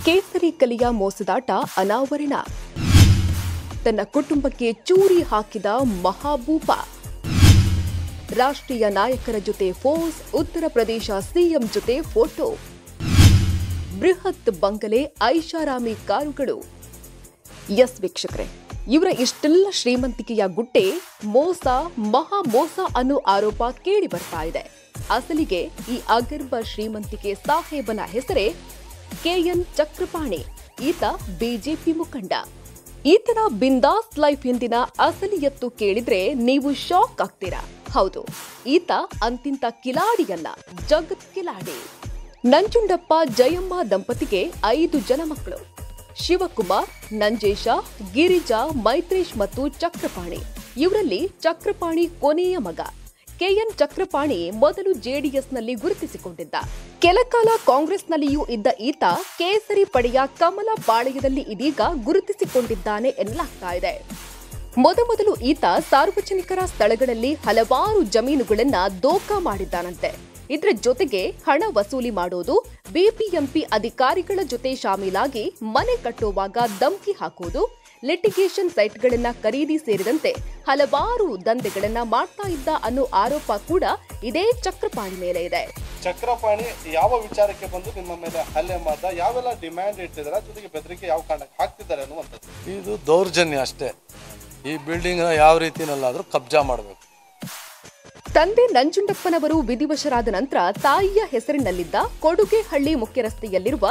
ಕೇಸರಿ ಕಲಿಯ ಮೋಸದಾಟ ಅನಾವರಣ. ತನ್ನ ಕುಟುಂಬಕ್ಕೆ ಚೂರಿ ಹಾಕಿದ ಮಹಾಭೂಪ. ರಾಷ್ಟ್ರೀಯ ನಾಯಕರ ಜೊತೆ ಫೋಸ್, ಉತ್ತರ ಪ್ರದೇಶ ಸಿಎಂ ಜೊತೆ ಫೋಟೋ. ಬೃಹತ್ ಬಂಗಲೆ, ಐಷಾರಾಮಿ ಕಾರುಗಳು. ಎಸ್ ವೀಕ್ಷಕರೇ, ಇವರ ಇಷ್ಟೆಲ್ಲ ಶ್ರೀಮಂತಿಕೆಯ ಗುಟ್ಟೆ ಮೋಸ, ಮಹಾ ಮೋಸ ಅನ್ನೋ ಆರೋಪ ಕೇಳಿ ಬರ್ತಾ ಇದೆ. ಅಸಲಿಗೆ ಈ ಅಗರ್ಭ ಶ್ರೀಮಂತಿಕೆ ಸಾಹೇಬನ ಹೆಸರೇ ಕೆಎನ್ ಚಕ್ರಪಾಣಿ. ಈತ ಬಿಜೆಪಿ ಮುಖಂಡ. ಈತನ ಬಿಂದಾಸ್ ಲೈಫ್ ಹಿಂದಿನ ಅಸಲಿಯತ್ತು ಕೇಳಿದ್ರೆ ನೀವು ಶಾಕ್ ಆಗ್ತೀರಾ. ಹೌದು, ಈತ ಅಂತಿಂತ ಕಿಲಾಡಿಯಲ್ಲ, ಜಗತ್ ಕಿಲಾಡಿ. ನಂಜುಂಡಪ್ಪ ಜಯಮ್ಮ ದಂಪತಿಗೆ 5 ಜನ ಮಕ್ಕಳು. ಶಿವಕುಮಾರ್, ನಂಜೇಶ, ಗಿರಿಜಾ, ಮೈತ್ರೇಶ್ ಮತ್ತು ಚಕ್ರಪಾಣಿ. ಇವರಲ್ಲಿ ಚಕ್ರಪಾಣಿ ಕೊನೆಯ ಮಗ. ಕೆಎನ್ ಚಕ್ರಪಾಣಿ ಮೊದಲು ಜೆಡಿಎಸ್ನಲ್ಲಿ ಗುರುತಿಸಿಕೊಂಡಿದ್ದ. ಕೆಲಕಾಲ ಕಾಂಗ್ರೆಸ್ನಲ್ಲಿಯೂ ಇದ್ದ ಈತ ಕೇಸರಿ ಪಡೆಯ ಕಮಲ ಪಾಳೆಯದಲ್ಲಿ ಇದೀಗ ಗುರುತಿಸಿಕೊಂಡಿದ್ದಾನೆ ಎನ್ನಲಾಗ್ತಾ ಇದೆ. ಮೊದಮೊದಲು ಈತ ಸಾರ್ವಜನಿಕರ ಸ್ಥಳಗಳಲ್ಲಿ ಹಲವಾರು ಜಮೀನುಗಳನ್ನ ದೋಖಾ ಮಾಡಿದ್ದಾನಂತೆ. ಇದರ ಜೊತೆಗೆ ಹಣ ವಸೂಲಿ ಮಾಡೋದು, ಬಿಬಿಎಂಪಿ ಅಧಿಕಾರಿಗಳ ಜೊತೆ ಶಾಮೀಲಾಗಿ ಮನೆ ಕಟ್ಟುವಾಗ ಧಮ್ಕಿ ಹಾಕುವುದು, ಲಿಟಿಗೇಷನ್ ಸೈಟ್ಗಳನ್ನ ಖರೀದಿ ಸೇರಿದಂತೆ ಹಲವಾರು ದಂಧೆಗಳನ್ನ ಮಾಡ್ತಾ ಇದ್ದ ಅನ್ನೋ ಆರೋಪ ಕೂಡ ಇದೇ ಚಕ್ರಪಾಣಿ ಮೇಲೆ ಇದೆ. ಚಕ್ರಪಾಣಿ ಯಾವ ವಿಚಾರಕ್ಕೆ ಬಂದು ನಿಮ್ಮ ಮೇಲೆ ಹಲ್ಲೆ ಮಾಡ್ದ, ಯಾವೆಲ್ಲ ಡಿಮ್ಯಾಂಡ್ ಇಟ್ಟಿದ್ದಾರೆ, ಜೊತೆಗೆ ಬೆದರಿಕೆ ಯಾವ ಕಾರಣಕ್ಕೆ ಹಾಕ್ತಿದ್ದಾರೆ ಅನ್ನುವಂಥದ್ದು. ಇದು ದೌರ್ಜನ್ಯ ಅಷ್ಟೇ. ಈ ಬಿಲ್ಡಿಂಗ್ ಯಾವ ರೀತಿನಲ್ಲಾದ್ರೂ ಕಬ್ಜಾ ಮಾಡಬೇಕು. ತಂದೆ ನಂಜುಂಡಪ್ಪನವರು ವಿಧಿವಶರಾದ ನಂತರ ತಾಯಿಯ ಹೆಸರಿನಲ್ಲಿದ್ದ ಕೊಡುಗೆಹಳ್ಳಿ ಮುಖ್ಯ ರಸ್ತೆಯಲ್ಲಿರುವ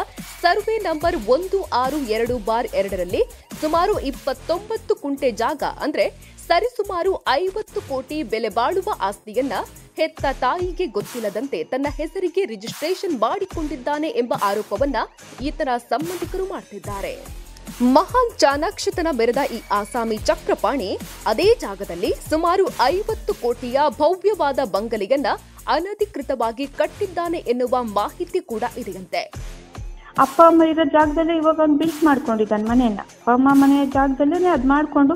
ಸರ್ವೆ ನಂಬರ್ 162/2ರಲ್ಲಿ ಸುಮಾರು 29 ಕುಂಟೆ ಜಾಗ, ಅಂದ್ರೆ ಸರಿಸುಮಾರು 50 ಕೋಟಿ ಬೆಲೆ ಬಾಳುವ ಆಸ್ತಿಯನ್ನ ಹೆತ್ತ ತಾಯಿಗೆ ಗೊತ್ತಿಲ್ಲದಂತೆ ತನ್ನ ಹೆಸರಿಗೆ ರಿಜಿಸ್ಟ್ರೇಷನ್ ಮಾಡಿಕೊಂಡಿದ್ದಾನೆ ಎಂಬ ಆರೋಪವನ್ನ ಈತನ ಸಂಬಂಧಿಕರು ಮಾಡ್ತಿದ್ದಾರೆ. ಮಹಾನ್ ಚಾಣಾಕ್ಷತನ ಮೆರೆದ ಈ ಆಸಾಮಿ ಚಕ್ರಪಾಣಿ ಅದೇ ಜಾಗದಲ್ಲಿ ಸುಮಾರು 50 ಕೋಟಿಯ ಭವ್ಯವಾದ ಬಂಗಲೆಯನ್ನ ಅನಧಿಕೃತವಾಗಿ ಕಟ್ಟಿದ್ದಾನೆ ಎನ್ನುವ ಮಾಹಿತಿ ಕೂಡ ಇದೆಯಂತೆ. ಅಪ್ಪ ಅಮ್ಮ ಇರೋ ಜಾಗದಲ್ಲೇ ಇವಾಗ ಅವ್ನು ಬಿಲ್ಟ್ ಮಾಡ್ಕೊಂಡಿದ್ದಾನೆ ಮನೆಯನ್ನ. ಅಪ್ಪ ಅಮ್ಮ ಮನೆಯ ಜಾಗದಲ್ಲೇ ಅದು ಮಾಡಿಕೊಂಡು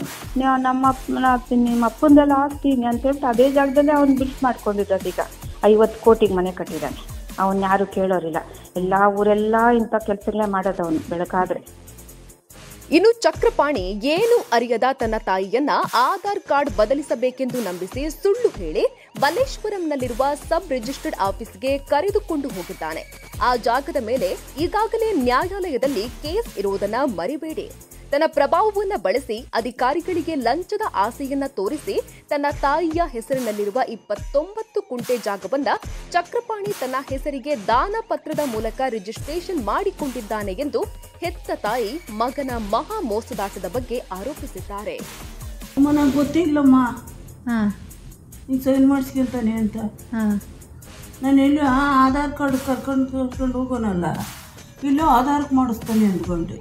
ನಿಮ್ಮ ಅಪ್ಪಂದೆಲ್ಲ ಹಾಕ್ತೀನಿ ಅಂತ ಹೇಳ್ಬಿಟ್ಟು ಅದೇ ಜಾಗದಲ್ಲೇ ಅವ್ನು ಬಿಲ್ಟ್ ಮಾಡ್ಕೊಂಡಿರೋದು. ಈಗ 50 ಕೋಟಿಗೆ ಮನೆ ಕಟ್ಟಿದ್ದಾನೆ. ಅವನ್ ಯಾರು ಕೇಳೋರಿಲ್ಲ. ಎಲ್ಲ ಊರೆಲ್ಲ ಇಂಥ ಕೆಲಸಗಳೇ ಮಾಡೋದು ಅವನು ಬೆಳಕಾದ್ರೆ. ಇನ್ನು ಚಕ್ರಪಾಣಿ ಏನು ಅರಿಯದ ತನ್ನ ತಾಯಿಯನ್ನ ಆಧಾರ್ ಕಾರ್ಡ್ ಬದಲಿಸಬೇಕೆಂದು ನಂಬಿಸಿ ಸುಳ್ಳು ಹೇಳಿ ಮಲ್ಲೇಶ್ವರಂನಲ್ಲಿರುವ ಸಬ್ ರಿಜಿಸ್ಟರ್ಡ್ ಆಫೀಸ್ಗೆ ಕರೆದುಕೊಂಡು ಹೋಗಿದ್ದಾನೆ. ಆ ಜಾಗದ ಮೇಲೆ ಈಗಾಗಲೇ ನ್ಯಾಯಾಲಯದಲ್ಲಿ ಕೇಸ್ ಇರುವುದನ್ನ ಮರಿಬೇಡಿ. ತನ್ನ ಪ್ರಭಾವವನ್ನ ಬಳಸಿ ಅಧಿಕಾರಿಗಳಿಗೆ ಲಂಚದ ಆಸೆಯನ್ನ ತೋರಿಸಿ ತನ್ನ ತಾಯಿಯ ಹೆಸರಿನಲ್ಲಿರುವ 29 ಕುಂಟೆ ಜಾಗವನ್ನ ಚಕ್ರಪಾಣಿ ತನ್ನ ಹೆಸರಿಗೆ ದಾನ ಪತ್ರದ ಮೂಲಕ ರಿಜಿಸ್ಟ್ರೇಷನ್ ಮಾಡಿಕೊಂಡಿದ್ದಾನೆ ಎಂದು ಹೆತ್ತ ತಾಯಿ ಮಗನ ಮಹಾ ಮೋಸದಾಟದ ಬಗ್ಗೆ ಆರೋಪಿಸಿದ್ದಾರೆ. ನನಗೆ ಗೊತ್ತಿಲ್ಲಮ್ಮ, ನೀನು ಸೈನ್ ಮಾಡಿಸ್ಕೊಂತಾನೆ ಅಂತ. ನಾನು ಎಲ್ಲೂ ಆಧಾರ್ ಕಾರ್ಡ್ ಕರ್ಕೊಂಡು ಹೋಗೋನಲ್ಲ, ಇಲ್ಲೂ ಆಧಾರ್ ಮಾಡಿಸ್ತಾನೆ ಅಂದ್ಕೊಂಡೆ.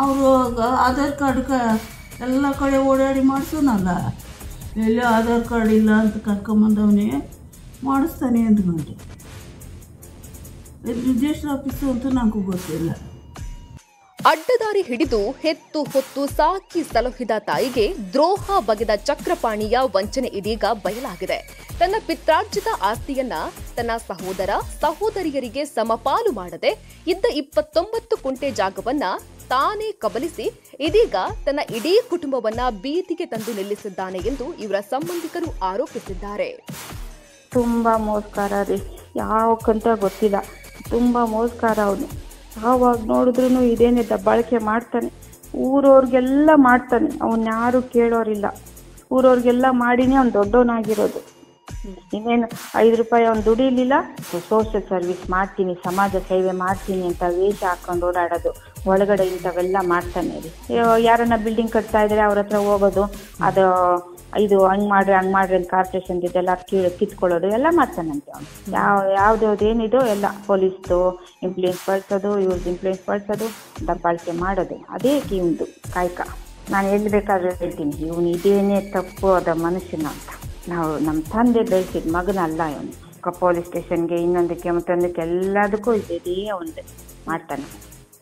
ಅವರು ಆಧಾರ್ ಕಾರ್ಡ್ ಎಲ್ಲ ಕಡೆ ಓಡಾಡಿ ಮಾಡಿಸೋನಲ್ಲ, ಎಲ್ಲೂ ಆಧಾರ್ ಕಾರ್ಡ್ ಇಲ್ಲ ಅಂತ ಕರ್ಕೊಂಬಂದವನೇ ಮಾಡಿಸ್ತಾನೆ ಅಂದ್ಕೊಂಡೆ. ರಿಜಿಸ್ಟರ್ ಆಫೀಸು ಅಂತೂ ನನಗೂ ಗೊತ್ತಿಲ್ಲ. ಅಡ್ಡದಾರಿ ಹಿಡಿದು ಹೆತ್ತು ಹೊತ್ತು ಸಾಕಿ ಸಲಹಿದ ತಾಯಿಗೆ ದ್ರೋಹ ಬಗೆದ ಚಕ್ರಪಾಣಿಯ ವಂಚನೆ ಇದೀಗ ಬಯಲಾಗಿದೆ. ತನ್ನ ಪಿತ್ರಾರ್ಜಿತ ಆಸ್ತಿಯನ್ನ ತನ್ನ ಸಹೋದರ ಸಹೋದರಿಯರಿಗೆ ಸಮಪಾಲು ಮಾಡದೆ ಇದ್ದ 29 ಕುಂಟೆ ಜಾಗವನ್ನ ತಾನೇ ಕಬಲಿಸಿ ಇದೀಗ ತನ್ನ ಇಡೀ ಕುಟುಂಬವನ್ನ ಬೀದಿಗೆ ತಂದು ನಿಲ್ಲಿಸಿದ್ದಾನೆ ಎಂದು ಇವರ ಸಂಬಂಧಿಕರು ಆರೋಪಿಸಿದ್ದಾರೆ. ತುಂಬಾ ಮೋಸಗಾರ ರೀ, ಯಾವಕ್ಕಂತ ಗೊತ್ತಿಲ್ಲ. ತುಂಬಾ ಮೋಸಗಾರ ಅವನು. ಯಾವಾಗ ನೋಡಿದ್ರು ಇದೇನೆ ದಬ್ಬಾಳಿಕೆ ಮಾಡ್ತಾನೆ. ಊರವ್ರಿಗೆಲ್ಲ ಮಾಡ್ತಾನೆ. ಅವನ್ ಯಾರು ಕೇಳೋರಿಲ್ಲ. ಊರವ್ರಿಗೆಲ್ಲ ಮಾಡಿನೇ ಅವ್ನು ದೊಡ್ಡವನಾಗಿರೋದು. ಇನ್ನೇನು 5 ರೂಪಾಯಿ ಅವ್ನು ದುಡಿಲಿಲ್ಲ, ಸೋಷಿಯಲ್ ಸರ್ವಿಸ್ ಮಾಡ್ತೀನಿ, ಸಮಾಜ ಸೇವೆ ಮಾಡ್ತೀನಿ ಅಂತ ವೇಷ ಹಾಕೊಂಡು ಓಡಾಡೋದು. ಒಳಗಡೆ ಇಂಥವೆಲ್ಲ ಮಾಡ್ತಾನೆ ರೀ. ಯಾರನ್ನ ಬಿಲ್ಡಿಂಗ್ ಕಟ್ತಾ ಇದ್ರೆ ಅವ್ರ ಹತ್ರ ಹೋಗೋದು, ಅದು ಇದು ಹಂಗ್ ಮಾಡ್ರಿ ಅಂತ ಕಾರ್ಪೊರೇಷನ್ ಇದೆಲ್ಲ ಕಿತ್ಕೊಳ್ಳೋದು ಎಲ್ಲ ಮಾಡ್ತಾನಂತೆ ಅವನು. ಯಾವ್ದೇನಿದೋ ಎಲ್ಲ ಪೊಲೀಸ್ದು ಇಂಪ್ಲೂಯೆನ್ಸ್ ಬಳಸೋದು, ಇವ್ರದ್ದು ಇಂಪ್ಲೂಯೆನ್ಸ್ ಬಳಸೋದು, ದಬ್ಬಾಳಿಕೆ ಮಾಡೋದು, ಅದೇ ಇವ್ನದು ಕಾಯಕ. ನಾನು ಎಲ್ಲಿ ಬೇಕಾದ್ರೂ ಹೇಳ್ತೀನಿ, ಇವನು ಇದೇನೇ ತಪ್ಪು ಅದ ಮನುಷ್ಯನ ಅಂತ. ನಾವು ನಮ್ಮ ತಂದೆ ಬೆಳೆಸಿದ ಮಗನಲ್ಲ ಇವನು. ಪೊಲೀಸ್ ಸ್ಟೇಷನ್ಗೆ ಇನ್ನೊಂದಕ್ಕೆ ಮತ್ತೊಂದಕ್ಕೆ ಎಲ್ಲದಕ್ಕೂ ಇದೇ ಅವನದೇ ಮಾಡ್ತಾನೆ.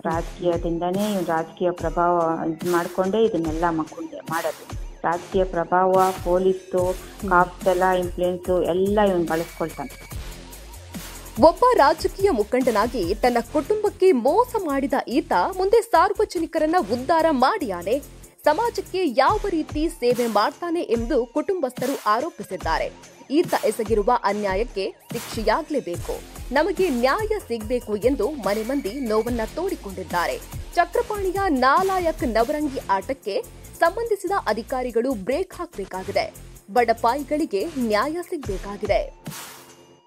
ರಾಜಕೀಯದಿಂದನೇ ಇವನು ರಾಜಕೀಯ ಪ್ರಭಾವ ಇದು ಮಾಡಿಕೊಂಡೇ ಇದನ್ನೆಲ್ಲ ಮಾಡೋದು. ರಾಜಕೀಯ ಪ್ರಭಾವ, ಪೊಲೀಸ್ದು, ಕಾಪ್ಸ್ ಎಲ್ಲ ಇನ್ಫ್ಲೂಯೆನ್ಸು ಎಲ್ಲ ಇವನು ಬಳಸ್ಕೊಳ್ತಾನೆ. ಒಬ್ಬ ರಾಜಕೀಯ ಮುಖಂಡನಾಗಿ ತನ್ನ ಕುಟುಂಬಕ್ಕೆ ಮೋಸ ಮಾಡಿದ ಈತ ಮುಂದೆ ಸಾರ್ವಜನಿಕರನ್ನ ಉದ್ಧಾರ ಮಾಡಿಯಾನೆ. ಸಮಾಜಕ್ಕೆ ಯಾವ ರೀತಿ ಸೇವೆ ಮಾಡ್ತಾನೆ ಎಂದು ಕುಟುಂಬಸ್ಥರು ಆರೋಪಿಸಿದ್ದಾರೆ. ಈತ ಎಸಗಿರುವ ಅನ್ಯಾಯಕ್ಕೆ ಶಿಕ್ಷೆಯಾಗಲೇಬೇಕು, ನಮಗೆ ನ್ಯಾಯ ಸಿಗಬೇಕು ಎಂದು ಮನೆ ಮಂದಿ ನೋವನ್ನ ತೋಡಿಕೊಂಡಿದ್ದಾರೆ. ಚಕ್ರಪಾಣಿಯ ನಾಲಾಯಕ್ ನವರಂಗಿ ಆಟಕ್ಕೆ ಸಂಬಂಧಿಸಿದ ಅಧಿಕಾರಿಗಳು ಬ್ರೇಕ್ ಹಾಕಬೇಕಾಗಿದೆ. ಬಡಪಾಯಿಗಳಿಗೆ ನ್ಯಾಯ ಸಿಗಬೇಕಾಗಿದೆ.